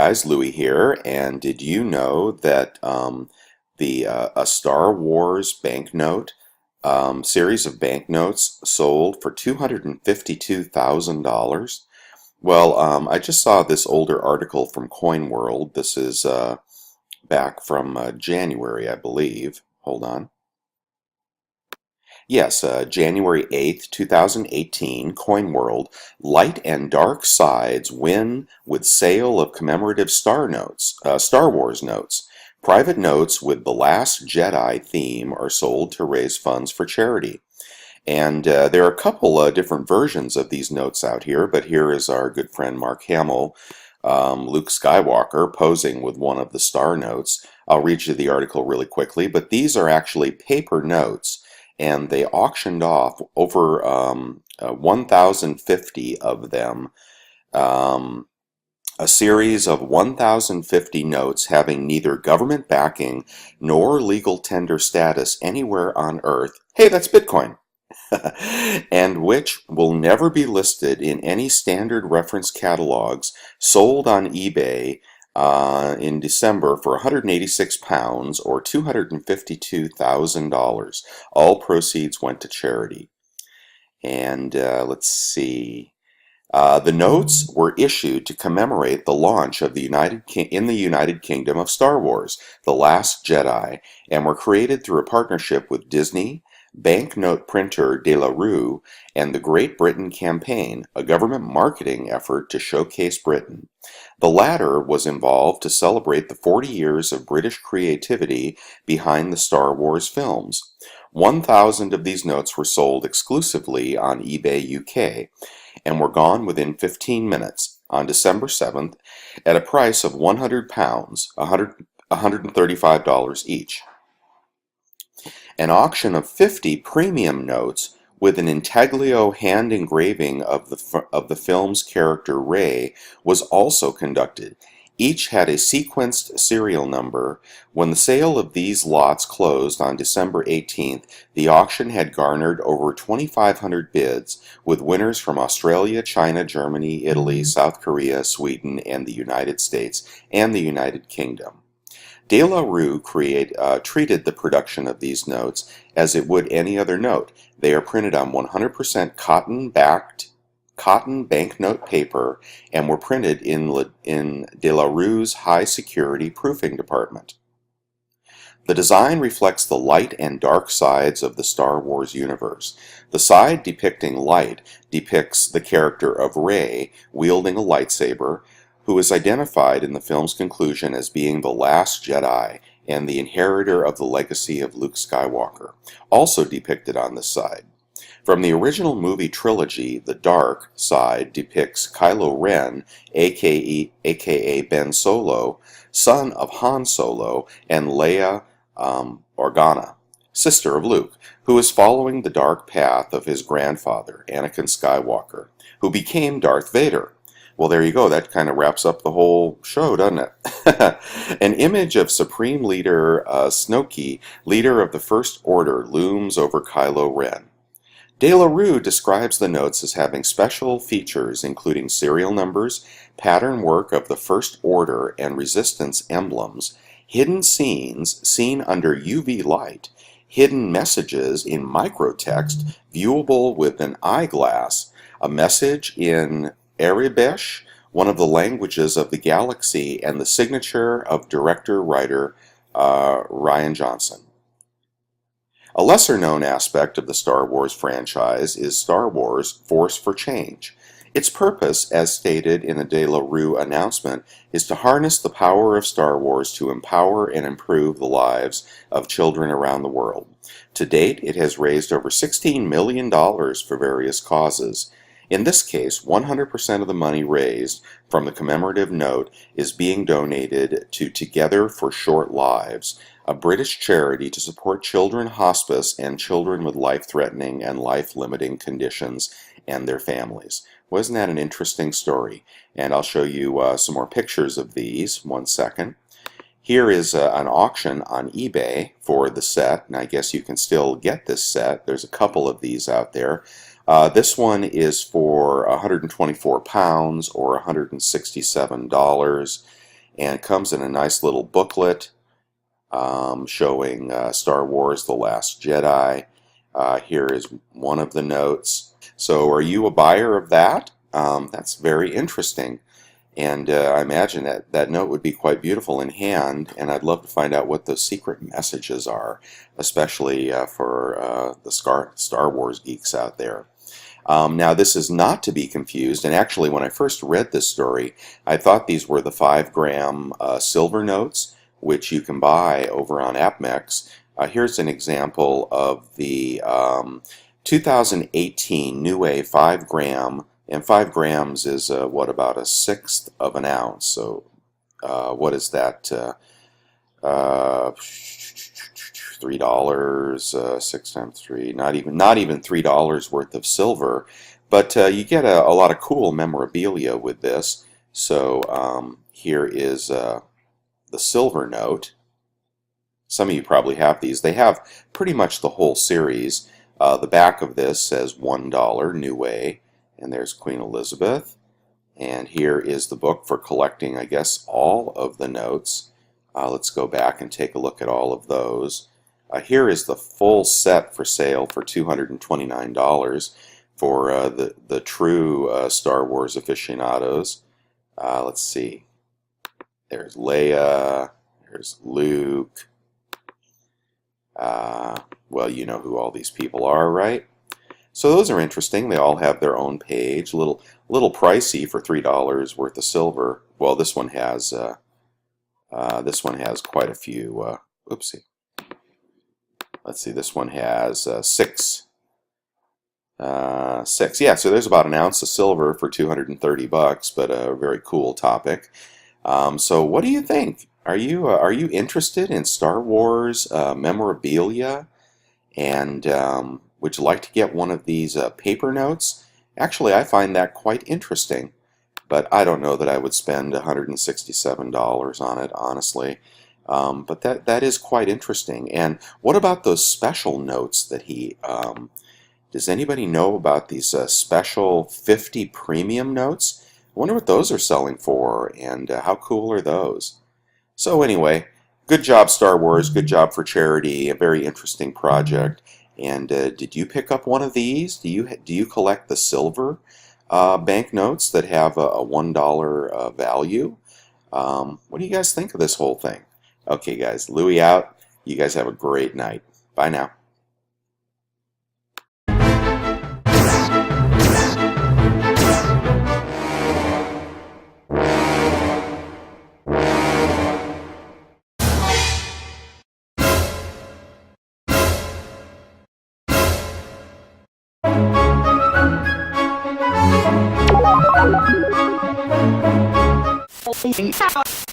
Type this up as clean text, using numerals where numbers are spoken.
guys, Louis here, and did you know that a Star Wars banknote series of banknotes sold for $252,000? Well, I just saw this older article from Coin World. This is back from January, I believe. Hold on. Yes, January 8th, 2018, Coin World. Light and dark sides win with sale of commemorative Star Wars notes. Private notes with The Last Jedi theme are sold to raise funds for charity. And there are a couple different versions of these notes out here, but here is our good friend Mark Hamill, Luke Skywalker, posing with one of the star notes. I'll read you the article really quickly, but these are actually paper notes, and they auctioned off over 1,050 of them. A series of 1,050 notes having neither government backing nor legal tender status anywhere on Earth. Hey, that's Bitcoin! And which will never be listed in any standard reference catalogs, sold on eBay in December for £186 or $252,000. All proceeds went to charity. And let's see. The notes were issued to commemorate the launch of the United Kingdom of Star Wars, The Last Jedi, and were created through a partnership with Disney, banknote printer De La Rue, and the Great Britain Campaign, a government marketing effort to showcase Britain. The latter was involved to celebrate the 40 years of British creativity behind the Star Wars films. 1,000 of these notes were sold exclusively on eBay UK and were gone within 15 minutes on December 7th at a price of £100, $135 each. An auction of 50 premium notes with an intaglio hand engraving of the film's character Rey was also conducted. Each had a sequenced serial number. When the sale of these lots closed on December 18th, the auction had garnered over 2,500 bids, with winners from Australia, China, Germany, Italy, South Korea, Sweden, and the United States, and the United Kingdom. De La Rue treated the production of these notes as it would any other note. They are printed on 100% cotton banknote paper and were printed in De La Rue's high-security proofing department. The design reflects the light and dark sides of the Star Wars universe. The side depicting light depicts the character of Rey wielding a lightsaber, who is identified in the film's conclusion as being the last Jedi and the inheritor of the legacy of Luke Skywalker, also depicted on this side. From the original movie trilogy, the dark side depicts Kylo Ren, aka Ben Solo, son of Han Solo, and Leia Organa, sister of Luke, who is following the dark path of his grandfather, Anakin Skywalker, who became Darth Vader. Well, there you go. That kind of wraps up the whole show, doesn't it? An image of Supreme Leader Snoke, leader of the First Order, looms over Kylo Ren. De La Rue describes the notes as having special features including serial numbers, pattern work of the First Order and Resistance emblems, hidden scenes seen under UV light, hidden messages in microtext viewable with an eyeglass, a message in Arabic, one of the languages of the galaxy, and the signature of director-writer Rian Johnson. A lesser-known aspect of the Star Wars franchise is Star Wars Force for Change. Its purpose, as stated in the De La Rue announcement, is to harness the power of Star Wars to empower and improve the lives of children around the world. To date, it has raised over $16 million for various causes. In this case, 100% of the money raised from the commemorative note is being donated to Together for Short Lives, a British charity to support children hospice and children with life-threatening and life-limiting conditions and their families. Wasn't that an interesting story? And I'll show you some more pictures of these. One second. Here is an auction on eBay for the set, and I guess you can still get this set. There's a couple of these out there. This one is for £124 or $167, and it comes in a nice little booklet showing Star Wars: The Last Jedi. Here is one of the notes. So are you a buyer of that? That's very interesting. And I imagine that that note would be quite beautiful in hand, and I'd love to find out what those secret messages are, especially for the Star Wars geeks out there. Now, this is not to be confused, and actually, when I first read this story, I thought these were the 5-gram silver notes, which you can buy over on AppMex. Here's an example of the 2018 Niue 5-gram, and 5 grams is what, about a sixth of an ounce. So, what is that? $3, 6 times 3, not even $3 worth of silver, but you get a lot of cool memorabilia with this. So here is the silver note. Some of you probably have these. They have pretty much the whole series. The back of this says $1 Niue, and there's Queen Elizabeth. And here is the book for collecting, I guess, all of the notes. Let's go back and take a look at all of those. Here is the full set for sale for $229 for the true Star Wars aficionados. Let's see. There's Leia. There's Luke. Well, you know who all these people are, right? So those are interesting. They all have their own page. A little pricey for $3 worth of silver. Well, this one has quite a few. Oopsie. Let's see. This one has six. Six. Yeah. So there's about an ounce of silver for $230, but a very cool topic. So what do you think? Are you interested in Star Wars memorabilia? And would you like to get one of these paper notes? Actually, I find that quite interesting, but I don't know that I would spend $167 on it, honestly. But that is quite interesting. And what about those special notes that he... does anybody know about these special 50 premium notes? I wonder what those are selling for, and how cool are those? So anyway, good job, Star Wars. Good job for charity. A very interesting project. And did you pick up one of these? Do you collect the silver banknotes that have a $1 value? What do you guys think of this whole thing? Okay, guys, Louie out. You guys have a great night. Bye now. Thank you.